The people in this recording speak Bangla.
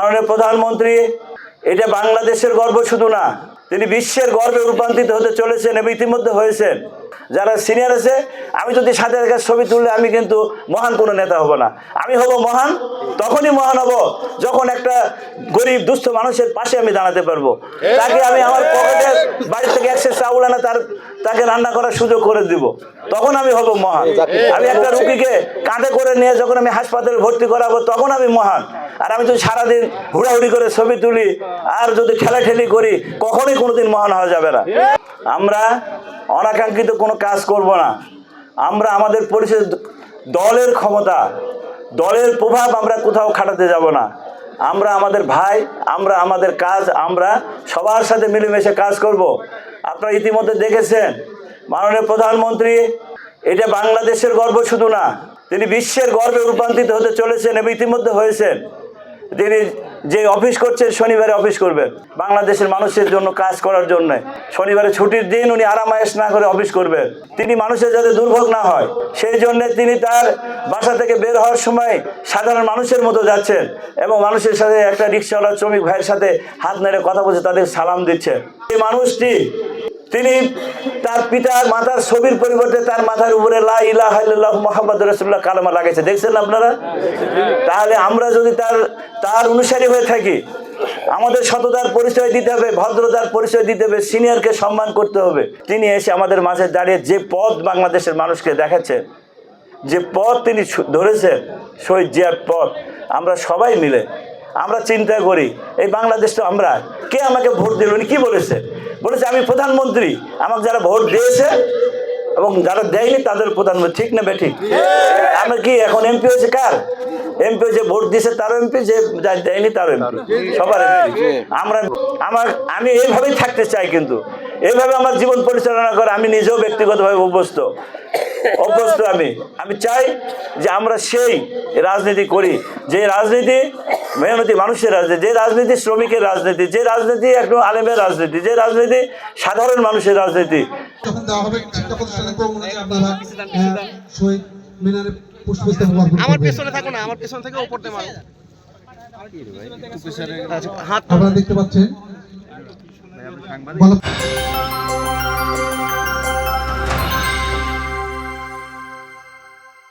মাননীয় প্রধানমন্ত্রী এটা বাংলাদেশের গর্ব শুধু না, তিনি বিশ্বের গর্বে রূপান্তরিত হতে চলেছেন এবং ইতিমধ্যে হয়েছেন। যারা সিনিয়র আছে, আমি যদি সাথে ছবি তুললে আমি কিন্তু মহান কোনো নেতা হব না। আমি হব মহান তখনই মহান হব যখন একটা গরিব দুস্থ মানুষের পাশে আমি দাঁড়াতে পারবো। তাকে আমি আমার পকেটে বাড়ি থেকে একশো চাউল আনা তাকে রান্না করার সুযোগ করে দিব, তখন আমি হব মহান। আমি একটা রুগীকে কাঁধে করে নিয়ে যখন আমি হাসপাতালে ভর্তি করাবো তখন আমি মহান। আর আমি যদি সারাদিন হুড়াহুড়ি করে ছবি তুলি আর যদি ঠেলাঠেলি করি কখনোই কোনোদিন মহান হওয়া যাবে না। আমরা অনাকাঙ্ক্ষিত কোনো কাজ করব না। আমরা আমাদের পরিচয় দলের ক্ষমতা, দলের প্রভাব আমরা কোথাও খাটাতে যাব না। আমরা আমাদের ভাই, আমরা আমাদের কাজ, আমরা সবার সাথে মিলেমিশে কাজ করব। আপনারা ইতিমধ্যে দেখেছেন মাননীয় প্রধানমন্ত্রী এটা বাংলাদেশের গর্ব শুধু না, তিনি বিশ্বের গর্বে রূপান্তরিত হতে চলেছেন এবং ইতিমধ্যে হয়েছেন। তিনি যে অফিস করছেন শনিবারে অফিস করবেন, বাংলাদেশের মানুষের জন্য কাজ করার জন্য। শনিবারে ছুটির দিন উনি আরামায়েশ না করে অফিস করবেন। তিনি মানুষের যাতে দুর্ভোগ না হয় সেই জন্য তিনি তার বাসা থেকে বের হওয়ার সময় সাধারণ মানুষের মতো যাচ্ছেন এবং মানুষের সাথে একটা রিক্সাওয়ালা শ্রমিক ভাইয়ের সাথে হাত নেড়ে কথা বলছে, তাদের সালাম দিচ্ছেন। এই মানুষটি তিনি তার পিতার মাথার ছবির পরিবর্তে তার মাথার উপরে লা ইলাহা ইল্লাল্লাহু মুহাম্মাদুর রাসূলুল্লাহ কালেমা লাগাইছে, দেখছেন আপনারা? তাহলে আমরা যদি তার অনুসারী হয়ে থাকি, আমাদের সততার পরিচয় দিতে হবে, ভদ্রতার পরিচয় দিতে হবে, সিনিয়রকে সম্মান করতে হবে। তিনি এসে আমাদের মাঝে দাঁড়িয়ে যে পথ বাংলাদেশের মানুষকে দেখাচ্ছেন, যে পথ তিনি ধরেছেন, শহীদ জিয়ার পথ, আমরা সবাই মিলে আমরা চিন্তা করি এই বাংলাদেশটা আমরা, কে আমাকে ভোট দিল, উনি কি বলেছে? বলেছে আমি প্রধানমন্ত্রী, আমাকে যারা ভোট দিয়েছে এবং যারা দেয়নি তাদের প্রধানমন্ত্রী, ঠিক না বেঠিক? আমরা কি এখন এমপি হয়েছে কার? এমপি হয়েছে ভোট দিয়েছে তারও এমপি, যে দেয়নি তারও এমপি, সবার এমপি। আমি এইভাবেই থাকতে চাই, কিন্তু এইভাবে আমার জীবন পরিচালনা করে আমি নিজেও ব্যক্তিগতভাবে অভ্যস্ত। আমি চাই যে আমরা সেই রাজনীতি করি, যে রাজনীতি মেহনতি মানুষের রাজনীতি, যে রাজনীতি শ্রমিকের রাজনীতি, যে রাজনীতি একজন আলেমের রাজনীতি, যে রাজনীতি সাধারণ মানুষের রাজনীতি। আমার পেছনে থাকো না, আমার পেছনে থেকে উপরতে মারো। আপনারা দেখতে পাচ্ছেন